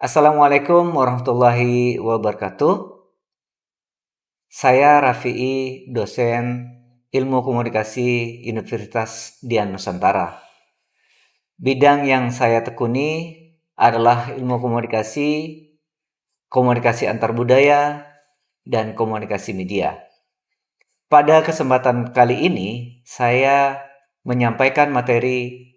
Assalamualaikum warahmatullahi wabarakatuh. Saya Rafi'i, dosen Ilmu Komunikasi Universitas Dian Nusantara. Bidang yang saya tekuni adalah ilmu komunikasi, komunikasi antar budaya, dan komunikasi media. Pada kesempatan kali ini, saya menyampaikan materi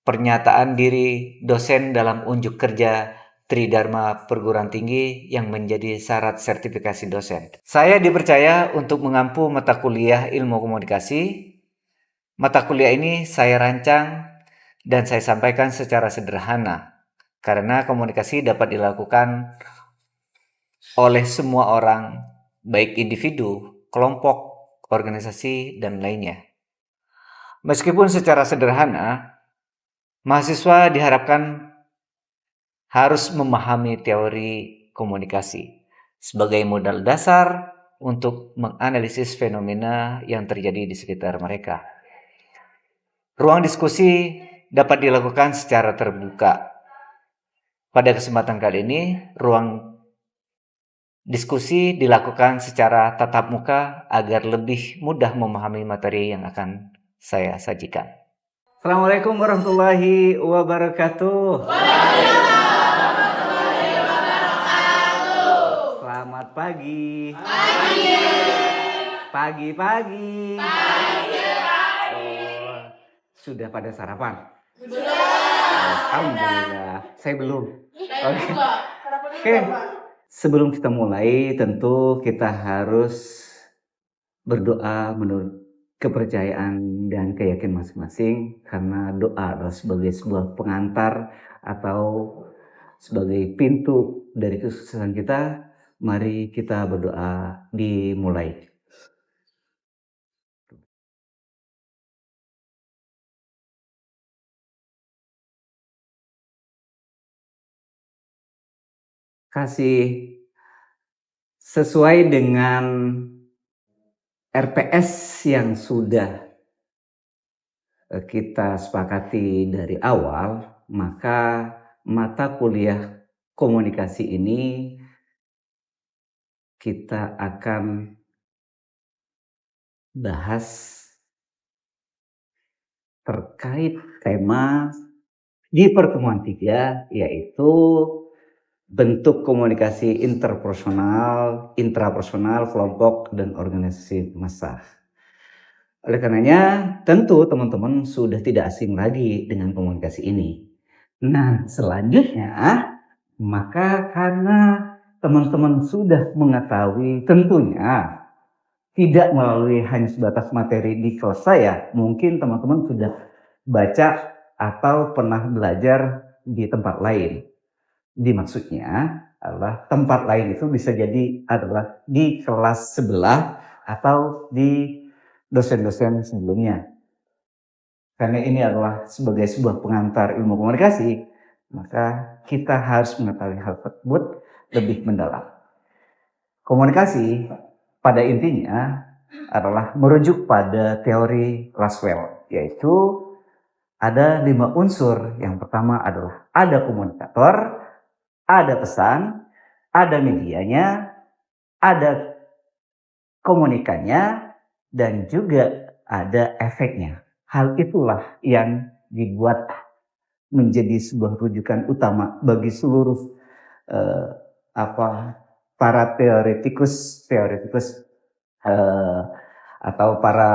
pernyataan diri dosen dalam unjuk kerja Tridharma Perguruan Tinggi yang menjadi syarat sertifikasi dosen. Saya dipercaya untuk mengampu mata kuliah ilmu komunikasi. Mata kuliah ini saya rancang dan saya sampaikan secara sederhana karena komunikasi dapat dilakukan oleh semua orang, baik individu, kelompok, organisasi, dan lainnya. Meskipun secara sederhana, mahasiswa diharapkan harus memahami teori komunikasi sebagai modal dasar untuk menganalisis fenomena yang terjadi di sekitar mereka. Ruang diskusi dapat dilakukan secara terbuka. Pada kesempatan kali ini, ruang diskusi dilakukan secara tatap muka agar lebih mudah memahami materi yang akan saya sajikan. Assalamualaikum warahmatullahi wabarakatuh. Selamat pagi. Pagi. Oh, sudah pada sarapan? Sudah. Alhamdulillah. Saya belum. Oke. Sebelum kita mulai, tentu kita harus berdoa menurut kepercayaan dan keyakinan masing-masing, karena doa adalah sebagai sebuah pengantar atau sebagai pintu dari kesuksesan kita. Mari kita berdoa dimulai. Kasih sesuai dengan RPS yang sudah kita sepakati dari awal, maka mata kuliah komunikasi ini kita akan bahas terkait tema di pertemuan 3, yaitu bentuk komunikasi interpersonal, intrapersonal, kelompok, dan organisasi massa. Oleh karenanya, tentu teman-teman sudah tidak asing lagi dengan komunikasi ini. Nah, selanjutnya, maka karena teman-teman sudah mengetahui, tentunya tidak melalui hanya sebatas materi di kelas saya, mungkin teman-teman sudah baca atau pernah belajar di tempat lain. Dimaksudnya adalah tempat lain itu bisa jadi adalah di kelas sebelah atau di dosen-dosen sebelumnya. Karena ini adalah sebagai sebuah pengantar ilmu komunikasi, maka kita harus mengetahui hal tersebut lebih mendalam. Komunikasi pada intinya adalah merujuk pada teori Laswell, yaitu ada 5 unsur. Yang pertama adalah ada komunikator, ada pesan, ada medianya, ada komunikannya, dan juga ada efeknya. Hal itulah yang dibuat menjadi sebuah rujukan utama bagi seluruh para teoretikus atau para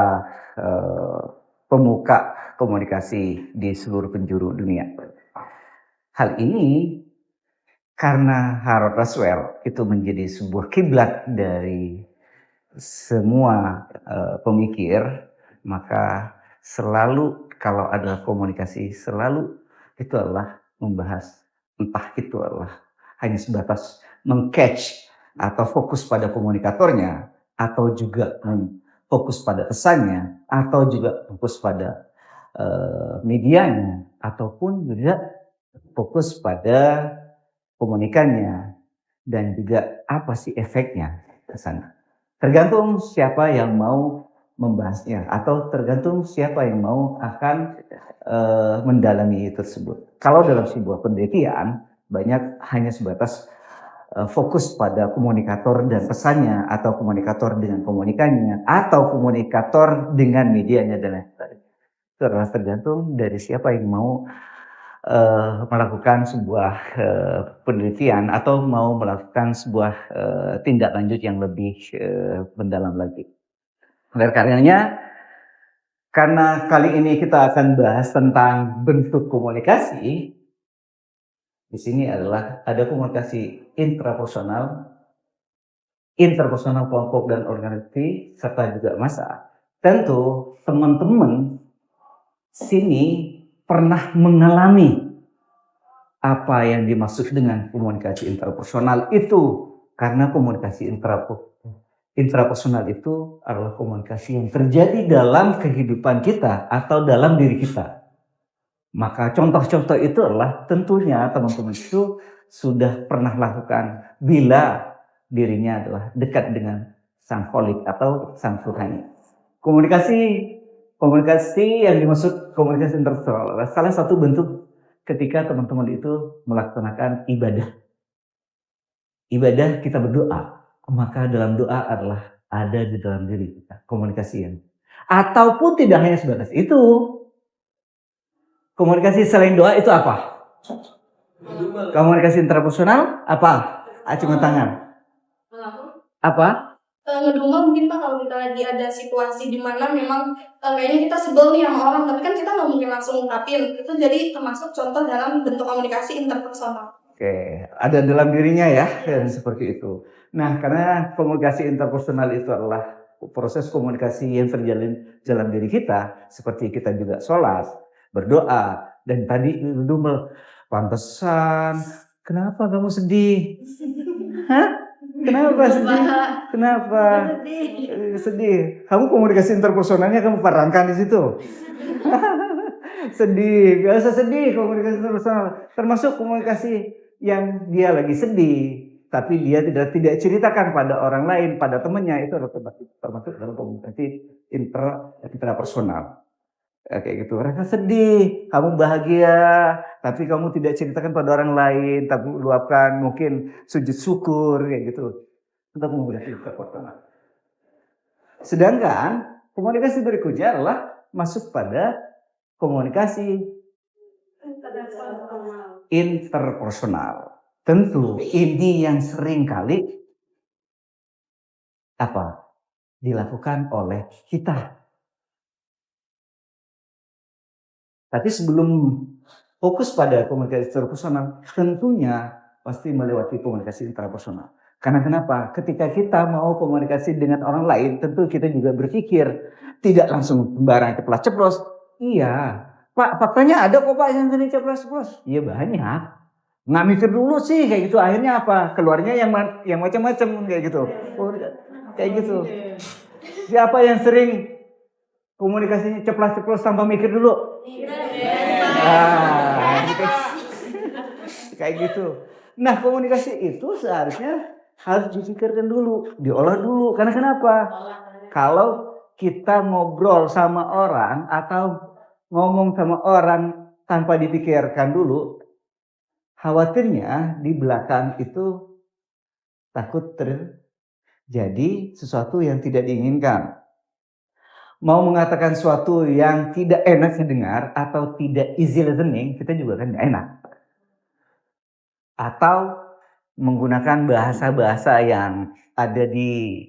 pemuka komunikasi di seluruh penjuru dunia. Hal ini karena Harold Laswell itu menjadi sebuah kiblat dari semua pemikir, maka selalu kalau ada komunikasi selalu itu adalah membahas, entah itu adalah hanya sebatas meng-catch atau fokus pada komunikatornya, atau juga fokus pada pesannya, atau juga fokus pada medianya, ataupun juga fokus pada komunikannya, dan juga apa sih efeknya ke sana. Tergantung siapa yang mau membahasnya, atau tergantung siapa yang mau akan mendalami tersebut. Kalau dalam sebuah penelitian, Banyak hanya sebatas fokus pada komunikator dan pesannya, atau komunikator dengan komunikasinya, atau komunikator dengan medianya dan lain-lain. Itu adalah tergantung dari siapa yang mau melakukan sebuah penelitian atau mau melakukan sebuah tindak lanjut yang lebih mendalam lagi. Oleh karenanya, karena kali ini kita akan bahas tentang bentuk komunikasi, di sini adalah ada komunikasi intrapersonal, interpersonal kelompok dan organisasi, serta juga massa. Tentu teman-teman sini pernah mengalami apa yang dimaksud dengan komunikasi intrapersonal itu, karena komunikasi intrapersonal itu adalah komunikasi yang terjadi dalam kehidupan kita atau dalam diri kita. Maka contoh-contoh itu adalah tentunya teman-teman itu sudah pernah lakukan bila dirinya adalah dekat dengan sang holik atau sang Tuhan. Komunikasi yang dimaksud komunikasi interpersonal adalah salah satu bentuk ketika teman-teman itu melaksanakan ibadah. Ibadah kita berdoa, maka dalam doa adalah ada di dalam diri kita komunikasi. Ataupun tidak hanya sebatas itu. Komunikasi selain doa itu apa? Komunikasi interpersonal apa? Acungan tangan. Apa? Ngedumel mungkin Pak, kalau kita lagi ada situasi di mana memang kayaknya kita sebel nih sama orang, tapi kan kita nggak mungkin langsung ungkapin. Itu jadi termasuk contoh dalam bentuk komunikasi interpersonal. Oke, ada dalam dirinya ya, yang seperti itu. Nah, karena komunikasi interpersonal itu adalah proses komunikasi yang terjalin dalam diri kita, seperti kita juga sholat, berdoa, dan tadi ngedumel, pantesan, kenapa kamu sedih? Hah? Kenapa sedih? Kenapa sedih? Kamu komunikasi interpersonalnya kamu parangkan di situ. Sedih, gak usah sedih komunikasi interpersonal. Termasuk komunikasi yang dia lagi sedih, tapi dia tidak ceritakan pada orang lain, pada temannya, itu adalah termasuk dalam komunikasi intrapersonal. Kayak gitu, rasa sedih, kamu bahagia, tapi kamu tidak ceritakan pada orang lain, tapi luapkan mungkin sujud syukur, kayak gitu. Itu komunikasi interpersonal. Sedangkan komunikasi berikutnya adalah masuk pada komunikasi interpersonal. Tentu ini yang sering kali dilakukan oleh kita. Tapi sebelum fokus pada komunikasi interpersonal, tentunya pasti melewati komunikasi intrapersonal. Karena kenapa? Ketika kita mau komunikasi dengan orang lain, tentu kita juga berpikir, tidak langsung sembarang ceplas-ceplos. Iya, Pak, faktanya ada kok Pak yang tadi ceplos-ceplos. Iya banyak. Nggak mikir dulu sih kayak gitu. Akhirnya apa? Keluarnya yang macam-macam kayak gitu. Kayak gitu. Siapa yang sering komunikasinya ceplas-ceplos tanpa mikir dulu? Kayak gitu. Nah, komunikasi itu seharusnya harus dipikirkan dulu, diolah dulu. Karena kenapa? Kalau kita ngobrol sama orang atau ngomong sama orang tanpa dipikirkan dulu, khawatirnya di belakang itu takut terjadi sesuatu yang tidak diinginkan. Mau mengatakan sesuatu yang tidak enak didengar atau tidak easy listening, kita juga kan gak enak. Atau menggunakan bahasa-bahasa yang ada di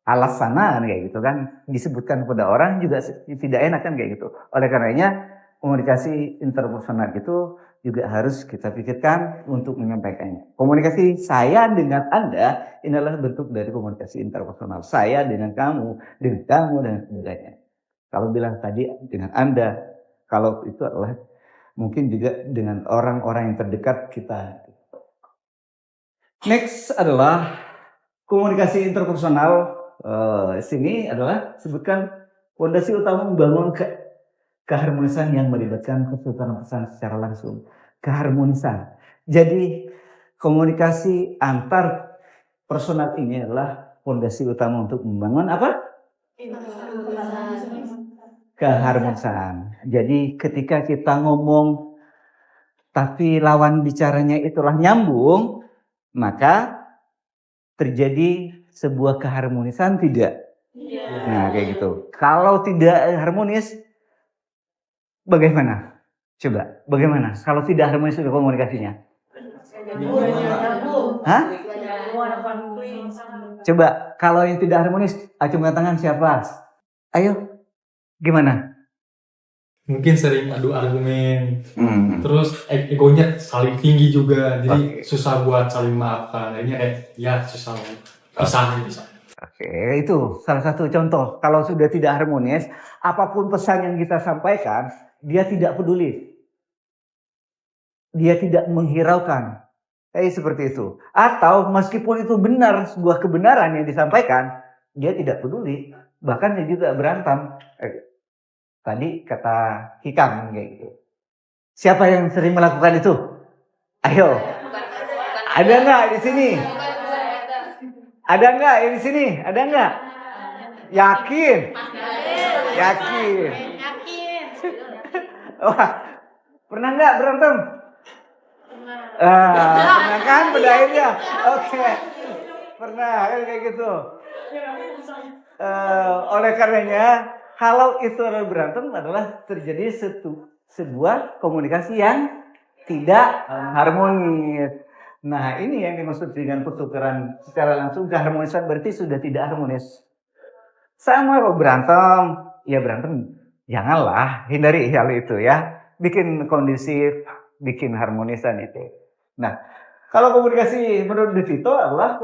alas sana kayak gitu kan, disebutkan kepada orang juga tidak enak kan kayak gitu. Oleh karenanya komunikasi interpersonal itu juga harus kita pikirkan untuk menyampaikannya. Komunikasi saya dengan Anda ini adalah bentuk dari komunikasi interpersonal. Saya dengan kamu dan sebagainya. Kalau bilang tadi dengan Anda, kalau itu adalah mungkin juga dengan orang-orang yang terdekat kita. Next adalah komunikasi interpersonal. Sini adalah sebutkan fondasi utama membangun keharmonisan yang melibatkan kesultanan pesan secara langsung. Keharmonisan. Jadi komunikasi antar personal ini adalah fondasi utama untuk membangun apa? Keharmonisan. Jadi ketika kita ngomong tapi lawan bicaranya itulah nyambung, maka terjadi sebuah keharmonisan tidak? Nah, kayak gitu. Kalau tidak harmonis, bagaimana? Coba, bagaimana? Kalau tidak harmonis komunikasinya? Hah? Coba, kalau yang tidak harmonis, acungkan tangan siapa? Ayo, gimana? Mungkin sering adu argumen, terus egonya saling tinggi juga, jadi susah buat saling maafkan. Akhirnya ya susah pisah. Oke, itu salah satu contoh. Kalau sudah tidak harmonis, apapun pesan yang kita sampaikan, dia tidak peduli. Dia tidak menghiraukan. Seperti itu. Atau meskipun itu benar, sebuah kebenaran yang disampaikan, dia tidak peduli. Bahkan dia juga berantem. Tadi kata Hikam kayak gitu. Siapa yang sering melakukan itu? Ayo. Ada nggak di sini? Ada nggak yang di sini? Ada nggak? Yakin? Yakin. Wah, pernah nggak berantem? Pernah kan pada akhirnya? Oke. Pernah kan kayak gitu. Oleh karenanya, kalau itu adalah berantem adalah terjadi sebuah komunikasi yang tidak harmonis. Nah, ini yang dimaksud dengan pertukaran secara langsung. Keharmonisan berarti sudah tidak harmonis. Sama kalau berantem, ya berantem janganlah, hindari hal itu ya. Bikin kondusif, bikin harmonisan itu. Nah, kalau komunikasi menurut De Vito adalah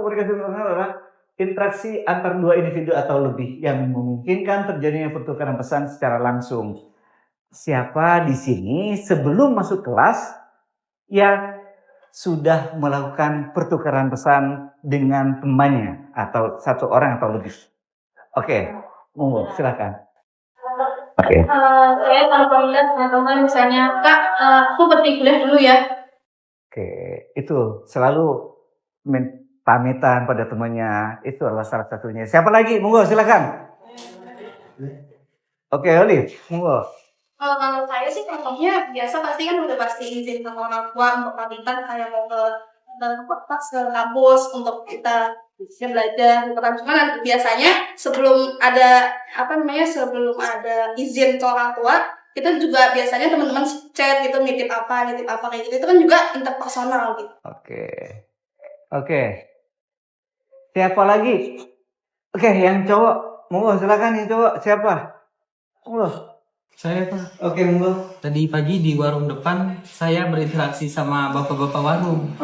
interaksi antar dua individu atau lebih yang memungkinkan terjadinya pertukaran pesan secara langsung. Siapa di sini sebelum masuk kelas yang sudah melakukan pertukaran pesan dengan temannya atau satu orang atau lebih? Oke, monggo silakan. Oke. Saya kalau lihat teman-teman misalnya, Kak, aku penting kuliah dulu ya. Oke, itu selalu pamitan pada temannya, itu adalah salah satunya. Siapa lagi? Monggo silakan. Oke, Olive, monggo. Kalau saya sih contohnya biasa pasti kan udah pasti izin sama orang tua untuk pamitan kayak mau ke kampus untuk kita belajar. Cuman biasanya sebelum ada sebelum ada izin ke orang tua, kita juga biasanya teman-teman chat gitu, nitip apa kayak gitu. Itu kan juga interpersonal gitu. Oke. Siapa lagi? Oke, yang cowok, monggo silakan yang cowok. Siapa? Monggo. Saya Pak. Oke, monggo. Tadi pagi di warung depan saya berinteraksi sama bapak-bapak warung.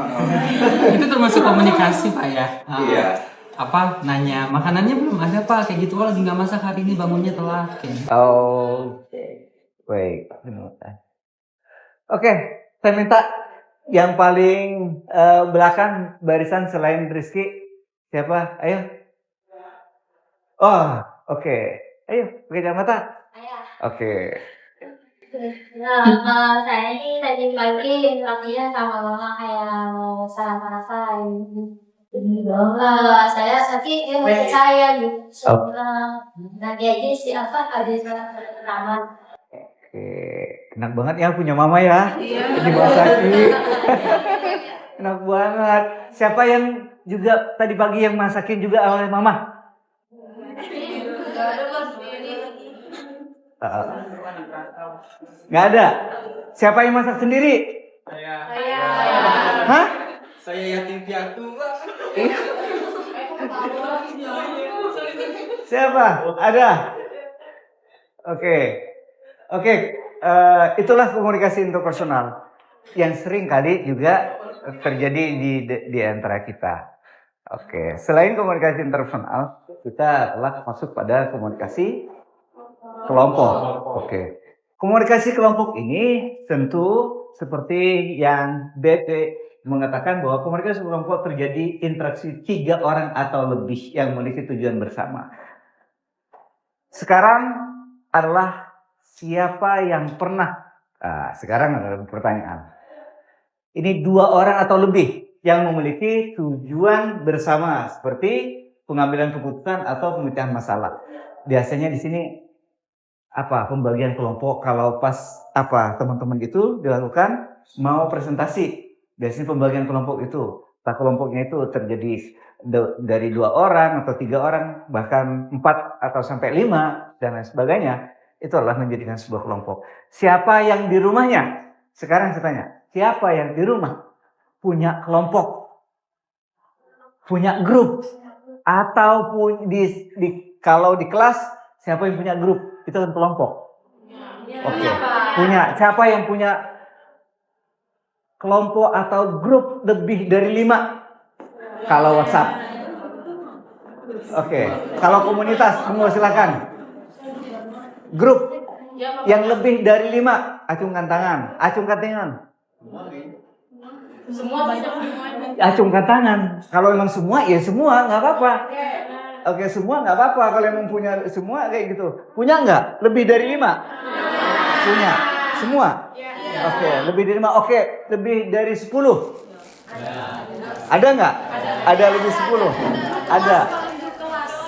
Itu termasuk komunikasi Pak ya. Iya. Nanya makanannya belum ada Pak, kayak gitu. Lagi nggak masak hari ini, bangunnya telat. Kayak. Baik. Oke, saya minta yang paling belakang barisan selain Rizky, siapa? Ayo. Oke. Ayo, pakai kacamata. Oke. Saya ini tadi pagi latihan sama mama kayak mau salah-salah saya sakit saya gitu. Nanti aja siapa ada pertama. Oke, enak banget ya punya mama ya. Di masakin. Enak banget. Siapa yang juga tadi pagi yang masakin juga oleh mama? Nggak ada. Siapa yang masak sendiri? Saya. Hah? Saya yatim piatu. Siapa? Ada. Oke. Itulah komunikasi interpersonal yang sering kali juga terjadi di antara kita. Oke. Selain komunikasi interpersonal, kita telah masuk pada komunikasi kelompok. Oke. Komunikasi kelompok ini tentu seperti yang BP mengatakan bahwa komunikasi kelompok terjadi interaksi 3 orang atau lebih yang memiliki tujuan bersama. Sekarang adalah siapa yang pernah? Sekarang ada pertanyaan. Ini 2 orang atau lebih yang memiliki tujuan bersama seperti pengambilan keputusan atau pemecahan masalah. Biasanya di sini pembagian kelompok kalau pas teman-teman itu dilakukan mau presentasi, biasanya pembagian kelompok itu, kelompoknya itu terjadi dari 2 orang atau 3 orang, bahkan 4 atau sampai 5 dan lain sebagainya. Itu adalah menjadikan sebuah kelompok. Siapa yang di rumahnya? Sekarang saya tanya, siapa yang di rumah punya kelompok, punya grup, atau kalau di kelas siapa yang punya grup? Itu kan kelompok. Oke. Punya. Siapa yang punya kelompok atau grup lebih dari 5? Kalau WhatsApp. Oke. Kalau komunitas, semua silakan. Grup yang lebih dari 5, acungkan tangan. Acungkan tangan. Semua banyak. Acungkan tangan. Kalau memang semua, ya semua, nggak apa-apa. Oke, semua nggak apa-apa. Kalau memang punya semua kayak gitu. Punya nggak? Lebih dari 5? Punya. Semua? Oke, lebih dari 5. Oke, lebih dari 10? Ada nggak? Ada lebih 10? Ada.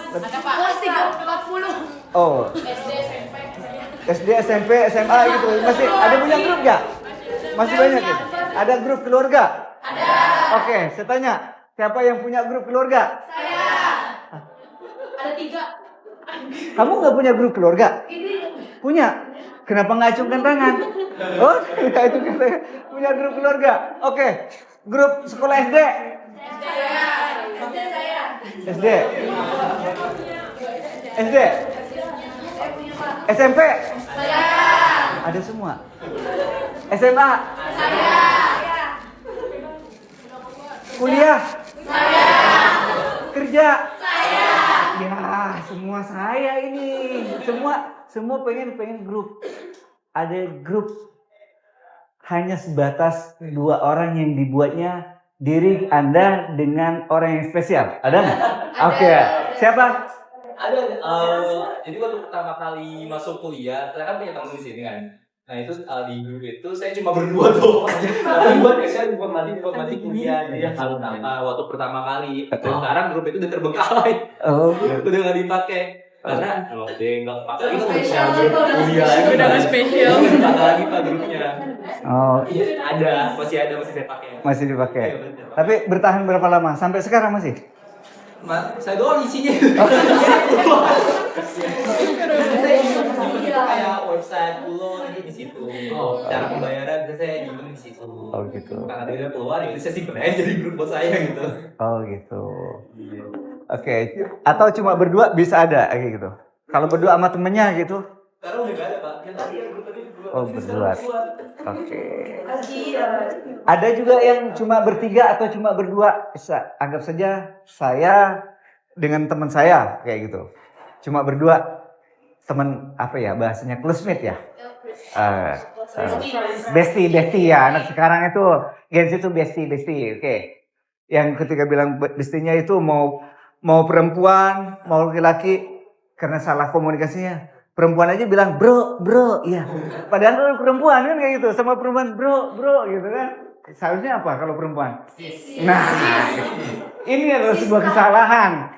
Kelas 40. Oh. SD, SMP, SMA gitu. Masih ada punya grup nggak? Masih banyak ya? Ada grup keluarga? Ada. Oke, saya tanya, siapa yang punya grup keluarga? Ada 3. Kamu nggak punya grup keluarga? Punya. Kenapa nggak acungkan tangan? Oh, nggak acungkan tangan. Punya grup keluarga. Oke, grup sekolah SD? SD. SD. SMP? Ada semua. SMA? Kuliah? Kerja? Ya, semua saya ini. Semua pengen grup. Ada grup hanya sebatas 2 orang yang dibuatnya diri Anda dengan orang yang spesial. Ada nggak? Oke. Siapa? Ada, jadi waktu pertama kali masuk kuliah, saya kan punya teman di sini kan. Nah itu di grup itu saya cuma berdua tuh. Tapi buat ya saya buat mati kuliah. Jadi kalau waktu pertama kali, sekarang grup itu udah terbengkalai. Oh, Udah nggak dipakai. Karena kalau dia nggak pakai itu nggak bisa kuliah lagi. Udah nggak spesial. Nggak dipakai lagi pak grupnya. oh, Ada, masih saya pakai. masih dipakai. Iya, betul. Tapi bertahan berapa lama? Sampai sekarang masih? Saya doang isinya. Saya nyimpen itu kayak website Kulon di situ. Cara pembayaran saya nyimpen di situ. Oh gitu. Karena dia keluar ya saya simpen aja jadi grup buat saya gitu. Oh gitu. Oke. Atau cuma berdua bisa ada kayak gitu. Kalau berdua sama temennya gitu. Sekarang udah gak ada pak. Yang tadi yang grup tadi berdua. Oh berdua. Oke. Ada juga yang cuma bertiga atau cuma berdua. Anggap saja saya dengan teman saya kayak gitu. Cuma berdua. Teman apa ya bahasanya close-mate ya. Bestie ya. Anak sekarang itu Gen Z itu bestie. Oke. Yang ketika bilang bestinya itu mau perempuan, mau laki-laki karena salah komunikasinya. Perempuan aja bilang bro, ya. Padahal perempuan kan kayak gitu, sama perempuan bro gitu kan. Seharusnya apa kalau perempuan? Nah, ini adalah sebuah kesalahan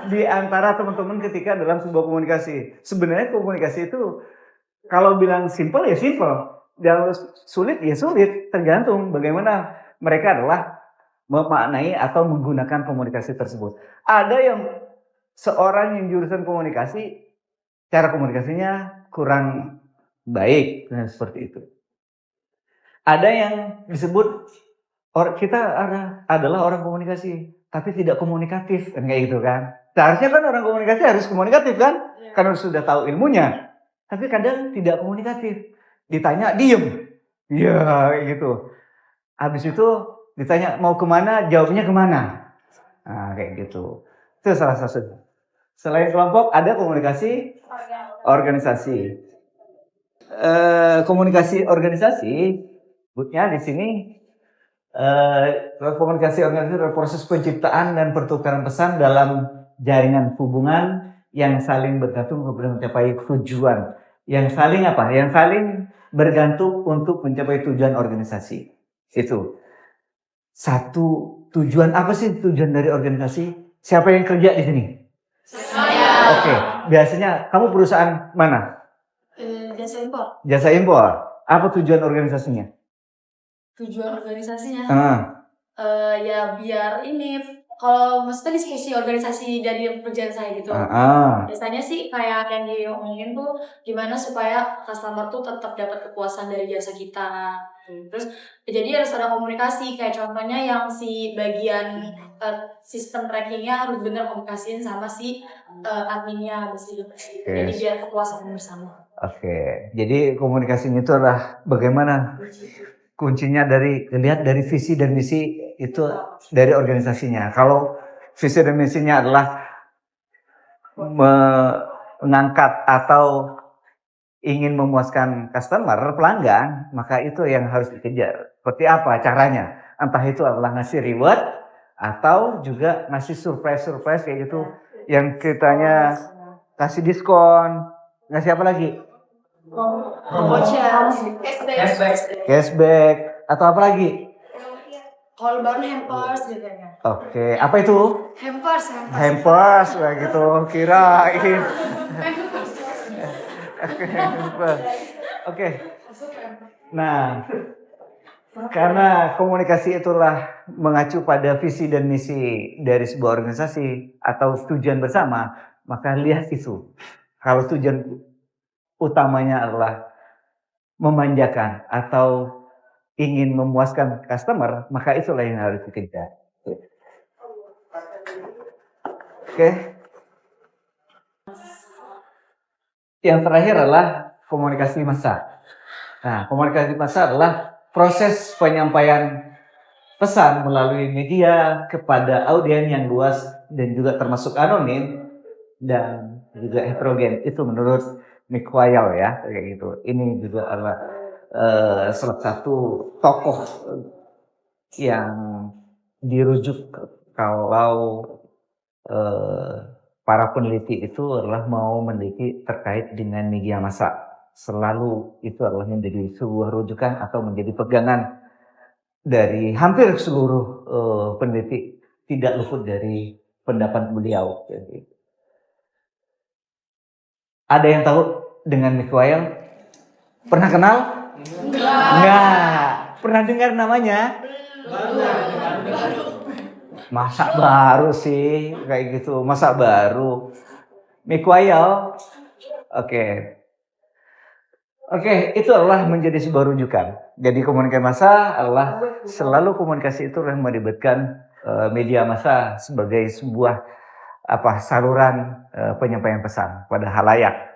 di antara teman-teman ketika dalam sebuah komunikasi. Sebenarnya komunikasi itu kalau bilang simple ya simple, dan sulit ya sulit, tergantung bagaimana mereka adalah memaknai atau menggunakan komunikasi tersebut. Ada yang seorang yang jurusan komunikasi, cara komunikasinya kurang baik, nah, seperti itu. Ada yang disebut kita adalah orang komunikasi, tapi tidak komunikatif, kan kayak gitu kan. Seharusnya kan orang komunikasi harus komunikatif kan, karena sudah tahu ilmunya. Tapi kadang tidak komunikatif. Ditanya diem, ya kayak gitu. Habis itu ditanya mau kemana, jawabnya kemana. Nah kayak gitu. Itu salah satu. Selain kelompok ada komunikasi organisasi. Komunikasi organisasi, sebutnya di sini komunikasi organisasi adalah proses penciptaan dan pertukaran pesan dalam jaringan hubungan yang saling bergantung untuk mencapai tujuan. Yang saling apa? Yang saling bergantung untuk mencapai tujuan organisasi. Itu. Satu tujuan apa sih tujuan dari organisasi? Siapa yang kerja di sini? Saya. Oke. Biasanya kamu perusahaan mana? Jasa impor. Jasa impor. Apa tujuan organisasinya? tujuan organisasinya. Ah, Ya biar ini, kalau maksudnya diskusi organisasi dari pekerjaan saya gitu. ah. Biasanya sih kayak yang diomongin tuh gimana supaya customer tuh tetap dapat kepuasan dari jasa kita. Terus jadi harus ada komunikasi, kayak contohnya yang si bagian sistem trackingnya harus bener komunikasiin sama si adminnya bersih. Jadi Yes. biar kepuasan bersama. Oke, jadi komunikasinya itu adalah bagaimana kuncinya dilihat dari visi dan misi itu dari organisasinya. Kalau visi dan misinya adalah mengangkat atau ingin memuaskan customer, pelanggan, maka itu yang harus dikejar. Seperti apa caranya? Entah itu adalah ngasih reward atau juga ngasih surprise kayak gitu, yang kitanya kasih diskon, ngasih apa lagi? Voucher, Cashback atau apa lagi? kalau baru hampers gitu ya. Oke, apa itu? Hampers. Hampers kayak gitu, kirain. Hampers. Oke. Nah, karena komunikasi itulah mengacu pada visi dan misi dari sebuah organisasi atau tujuan bersama, maka lihat itu. Kalau tujuan utamanya adalah memanjakan atau ingin memuaskan customer, maka itulah yang harus dikejar. Oke. Yang terakhir adalah komunikasi massa. Nah, komunikasi massa adalah proses penyampaian pesan melalui media kepada audiens yang luas dan juga termasuk anonim dan juga heterogen. Itu menurut Mikael ya, kayak gitu. Ini juga adalah salah satu tokoh yang dirujuk kalau para peneliti itu adalah mau meneliti terkait dengan media massa. Selalu itu adalah menjadi sebuah rujukan atau menjadi pegangan dari hampir seluruh peneliti, tidak luput dari pendapat beliau. Ada yang tahu dengan Mikael? Pernah kenal? Enggak. Pernah dengar namanya? Masa baru sih kayak gitu, masa baru. Mikael. Oke, itu adalah menjadi sebuah rujukan. Jadi komunikasi massa adalah selalu komunikasi itu yang melibatkan media massa sebagai sebuah saluran penyampaian pesan pada halayak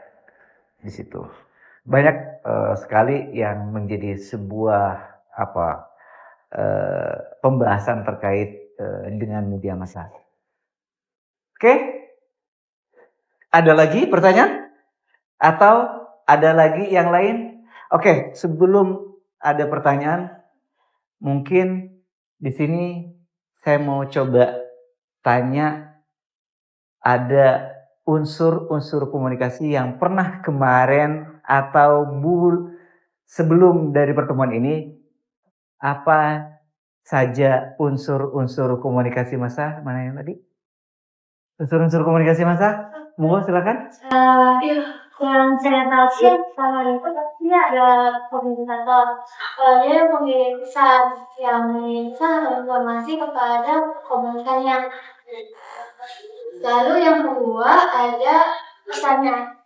di situ. Banyak sekali yang menjadi sebuah pembahasan terkait dengan media massa. Oke? Ada lagi pertanyaan? Atau ada lagi yang lain? Oke, sebelum ada pertanyaan, mungkin di sini saya mau coba tanya, ada unsur-unsur komunikasi yang pernah kemarin atau sebelum dari pertemuan ini, apa saja unsur-unsur komunikasi massa? Mana yang tadi? Unsur-unsur komunikasi massa? Monggo silakan. Yang saya tahu sih sama itu pasti ada komunikator. Dia mengirim pesan, yang mengirim informasi kepada komunikannya. Lalu yang kedua ada pesannya.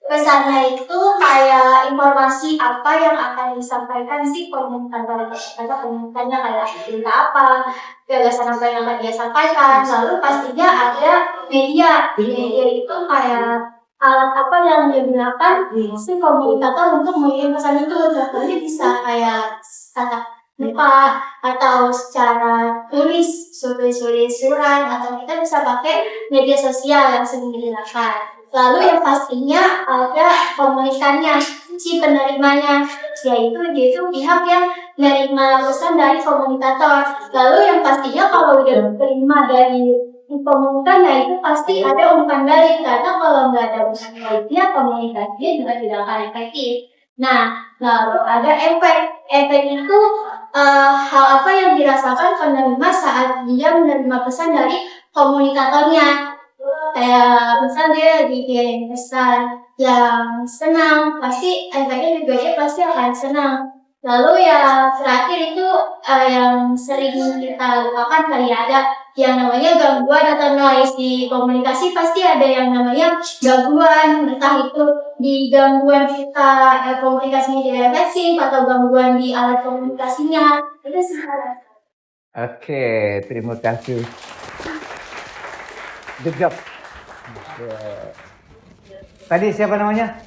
Pesannya itu kayak informasi apa yang akan disampaikan si komunikator. Karena komunikannya kayak cerita apa, gagasan apa yang akan dia sampaikan. Lalu pastinya ada media. Media itu kayak alat apa yang digunakan si komunikator untuk mengirim pesan itu. Jadi bisa kayak tatap muka atau secara tulis, surat, atau kita bisa pakai media sosial yang sering digunakan. Lalu yang pastinya ada komunikannya, si penerimanya, yaitu dia itu pihak yang menerima pesan dari komunikator. Lalu yang pastinya kalau udah terima dari komunikannya itu pasti ada umpan balik, karena kalau nggak ada umpan baliknya komunikasinya juga tidak akan efektif. Nah, lalu ada efek. Efek itu hal apa yang dirasakan penerima saat dia menerima pesan dari komunikatornya. Kayak misal dia dikirim pesan yang senang, pasti efeknya juga dia pasti akan senang. Lalu yang terakhir itu yang sering kita lupakan kali ya, ada yang namanya gangguan atau noise di komunikasi. Pasti ada yang namanya gangguan, entah itu di gangguan kita komunikasinya tidak efektif atau gangguan di alat komunikasinya. Itu sih. Oke, terima kasih. Good job. Tadi siapa namanya?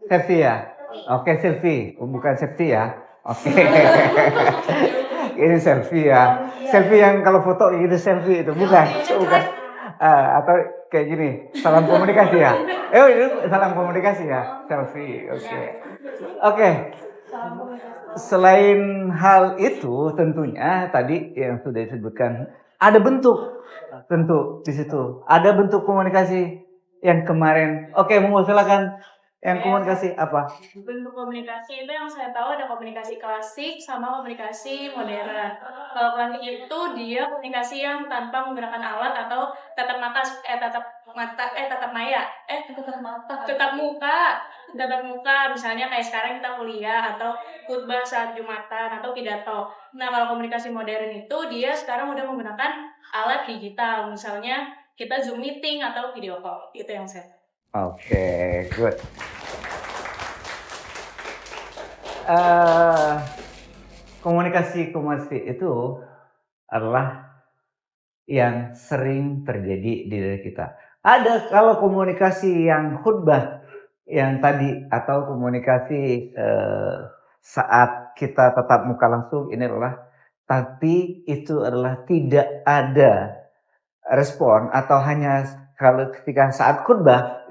Selfie ya? Oke, selfie. Bukan safety ya? Oke. Ini selfie ya. Selfie yang kalau foto gitu selfie itu. Bukan. Bukan. Atau kayak gini. Salam komunikasi ya? Itu salam komunikasi ya? Selfie. Oke. Oke. Selain hal itu tentunya tadi yang sudah disebutkan ada bentuk tentu di situ ada bentuk komunikasi yang kemarin. Oke, mau silakan yang komunikasi apa? Bentuk komunikasi itu yang saya tahu ada komunikasi klasik sama komunikasi modern. Kalau klasik itu dia komunikasi yang tanpa menggunakan alat atau tatap muka, misalnya kayak sekarang kita kuliah atau khutbah saat Jumatan atau pidato. Nah, kalau komunikasi modern itu dia sekarang udah menggunakan alat digital, misalnya kita Zoom meeting atau video call. Itu yang saya tahu. Oke, good. Komunikasi itu adalah yang sering terjadi di diri kita. Ada kalau komunikasi yang khutbah yang tadi atau komunikasi saat kita tatap muka langsung ini adalah, tapi itu adalah tidak ada respon atau hanya kalau ketika saat khutbah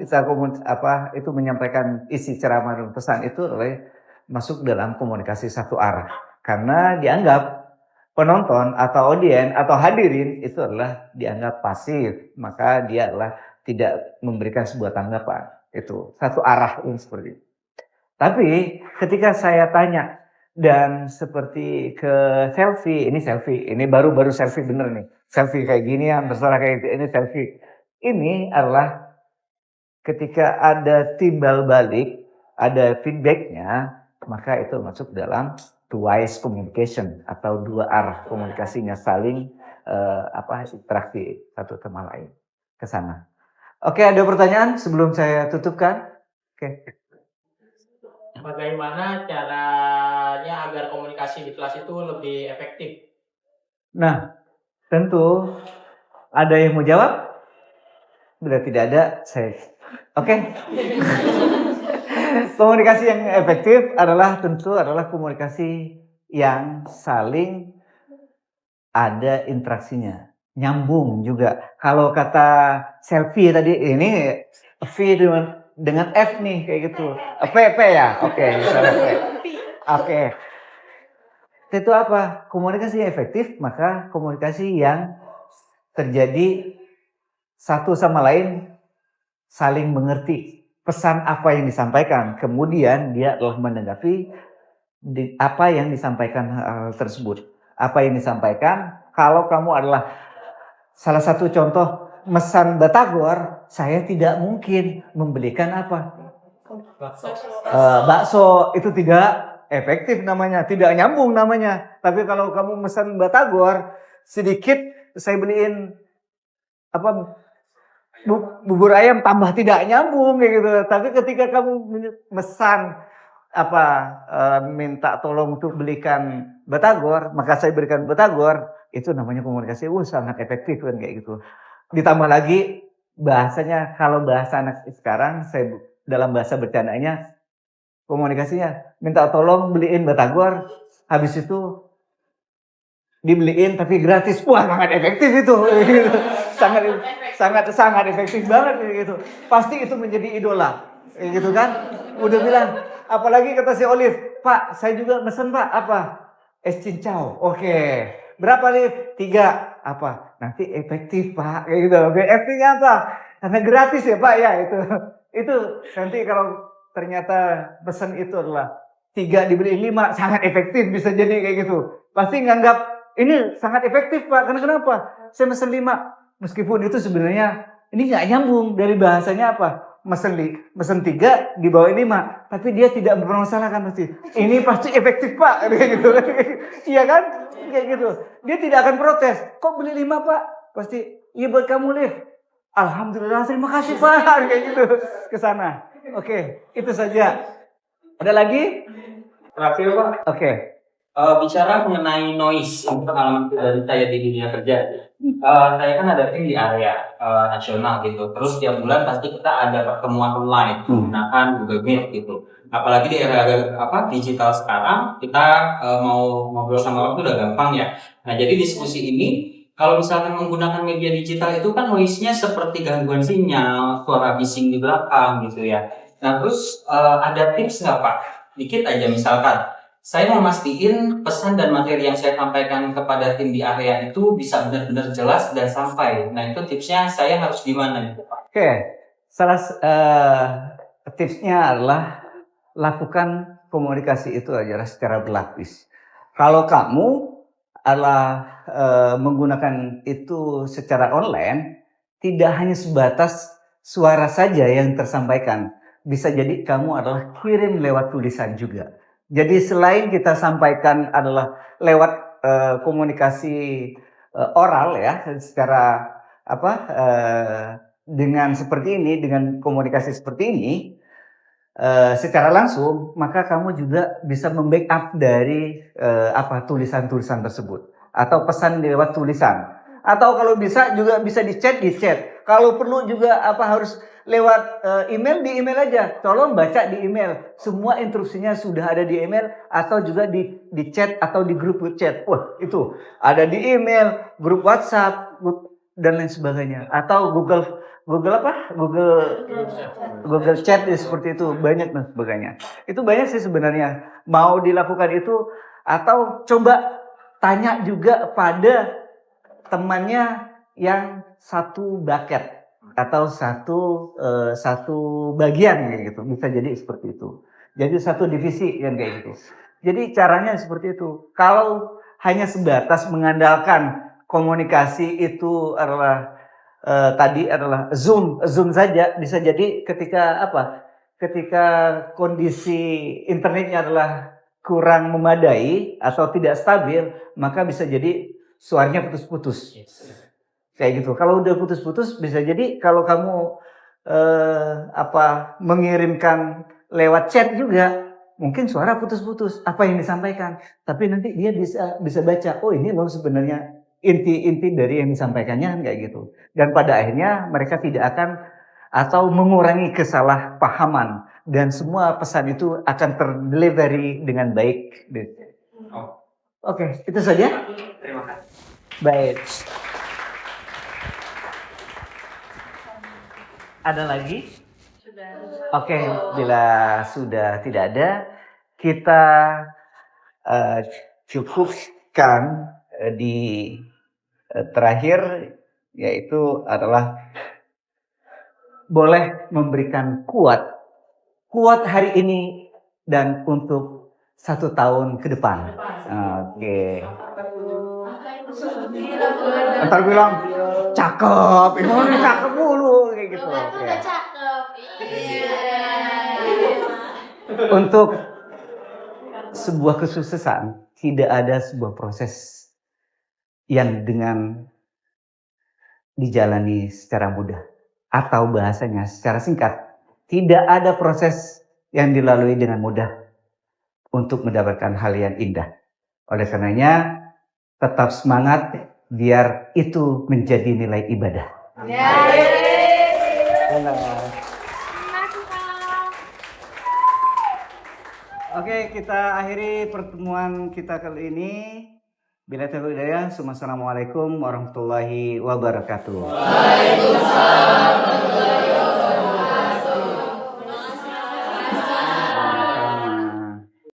itu menyampaikan isi ceramah dan pesan itu adalah masuk dalam komunikasi satu arah karena dianggap penonton atau audien atau hadirin itu adalah dianggap pasif, maka dia adalah tidak memberikan sebuah tanggapan. Itu satu arah seperti itu. Tapi ketika saya tanya dan seperti ke selfie, ini baru selfie bener nih, selfie kayak gini ya, terserah kayak ini selfie. Ini adalah ketika ada timbal balik, ada feedbacknya, maka itu masuk dalam two-wise communication atau dua arah komunikasinya saling interaksi satu sama lain ke sana. Oke, ada pertanyaan sebelum saya tutupkan? Oke. Bagaimana caranya agar komunikasi di kelas itu lebih efektif? Nah, tentu ada yang mau jawab? Bila tidak ada, saya. Oke. Komunikasi yang efektif adalah komunikasi yang saling ada interaksinya, nyambung juga. Kalau kata selfie tadi ini V dengan F nih kayak gitu. P ya. Oke. Oke. Itu apa? Komunikasi yang efektif, maka komunikasi yang terjadi satu sama lain saling mengerti pesan apa yang disampaikan, kemudian dia telah menanggapi apa yang disampaikan tersebut. Apa yang disampaikan, kalau kamu adalah salah satu contoh mesan batagor, saya tidak mungkin membelikan apa? Bakso itu tidak efektif namanya, tidak nyambung namanya. Tapi kalau kamu mesan batagor, sedikit saya beliin bubur ayam tambah tidak nyambung kayak gitu. Tapi ketika kamu mesan minta tolong untuk belikan batagor, maka saya berikan batagor, itu namanya komunikasi sangat efektif kan kayak gitu. Ditambah lagi bahasanya, kalau bahasa anak sekarang saya dalam bahasa bercandanya komunikasinya minta tolong beliin batagor, habis itu dibeliin tapi gratis. Wah, sangat efektif itu. sangat efektif banget gitu. Pasti itu menjadi idola. Gitu kan? Udah bilang, apalagi kata si Olive, "Pak, saya juga mesen, Pak. Apa? Es cincau." Oke. Berapa nih? 3. Apa? Nanti efektif, Pak. Kayak gitu. Oke, efektifnya apa? Karena gratis ya, Pak, ya itu. Itu nanti kalau ternyata pesan itu adalah 3 dibeli 5, sangat efektif bisa jadi kayak gitu. Pasti nganggap ini sangat efektif, Pak. Karena kenapa? Saya mesen 5. Meskipun itu sebenarnya ini nggak nyambung dari bahasanya apa? mesen 3 dibawain 5, tapi dia tidak mempermasalahkan pasti. Ini pasti efektif Pak, kayak gitu. Iya kan? Kayak gitu. Dia tidak akan protes. Kok beli 5 Pak? Pasti, iya buat kamu Liv. Alhamdulillah, terima kasih Pak, kayak gitu. Ke sana. Oke, itu saja. Ada lagi? Terakhir Pak. Oke. Bicara mengenai noise untuk pengalaman dari saya di dunia kerja, saya kan ada tim di area nasional gitu. Terus tiap bulan pasti kita ada pertemuan online menggunakan Google Meet gitu. Apalagi di era digital sekarang, kita mau ngobrol sama orang itu udah gampang ya. Nah jadi diskusi ini kalau misalkan menggunakan media digital itu kan noise-nya seperti gangguan sinyal, suara bising di belakang gitu ya. Nah terus ada tips nggak Pak? Dikit aja misalkan. Saya mau mastiin pesan dan materi yang saya sampaikan kepada tim di area itu bisa benar-benar jelas dan sampai. Nah itu tipsnya saya harus gimana gitu Pak? Oke, salah tipsnya adalah lakukan komunikasi itu adalah secara berlapis. Kalau kamu adalah menggunakan itu secara online, tidak hanya sebatas suara saja yang tersampaikan. Bisa jadi kamu adalah kirim lewat tulisan juga. Jadi selain kita sampaikan adalah lewat komunikasi oral ya, secara dengan seperti ini, dengan komunikasi seperti ini, secara langsung, maka kamu juga bisa membackup dari tulisan-tulisan tersebut atau pesan lewat tulisan. Atau kalau bisa juga bisa di chat. Kalau perlu juga harus lewat email, di email aja. Tolong baca di email. Semua instruksinya sudah ada di email atau juga di chat atau di grup chat. Wah, itu ada di email, grup WhatsApp, dan lain sebagainya. Atau Google Chat seperti itu, banyak dan sebagainya. Itu banyak sih sebenarnya. Mau dilakukan itu atau coba tanya juga pada temannya yang satu bucket atau satu bagian kayak gitu. Bisa jadi seperti itu. Jadi satu divisi yang kayak gitu. Jadi caranya seperti itu. Kalau hanya sebatas mengandalkan komunikasi itu adalah tadi adalah Zoom saja, bisa jadi ketika kondisi internetnya adalah kurang memadai atau tidak stabil, maka bisa jadi suaranya putus-putus. Kayak gitu. Kalau udah putus-putus bisa jadi kalau kamu mengirimkan lewat chat juga mungkin suara putus-putus apa yang disampaikan, tapi nanti dia bisa baca, oh ini loh sebenarnya inti dari yang disampaikannya kayak gitu. Dan pada akhirnya mereka tidak akan atau mengurangi kesalahpahaman dan semua pesan itu akan terdelivery dengan baik. Oke, itu saja. Terima kasih. Baik. Ada lagi? Sudah. Oke, bila sudah tidak ada, kita cukupkan di terakhir, yaitu adalah boleh memberikan kuat hari ini dan untuk 1 tahun ke depan. Oke. Ntar bilang cakep, ini cakep mulu kayak gitu. Oke. Cakep. Untuk sebuah kesuksesan tidak ada sebuah proses yang dengan dijalani secara mudah atau bahasanya secara singkat. Tidak ada proses yang dilalui dengan mudah untuk mendapatkan hal yang indah. Oleh karenanya tetap semangat biar itu menjadi nilai ibadah. Oke, kita akhiri pertemuan kita kali ini. Bila taufiq hidayah, assalamualaikum warahmatullahi wabarakatuh. Waalaikumsalam warahmatullahi wabarakatuh.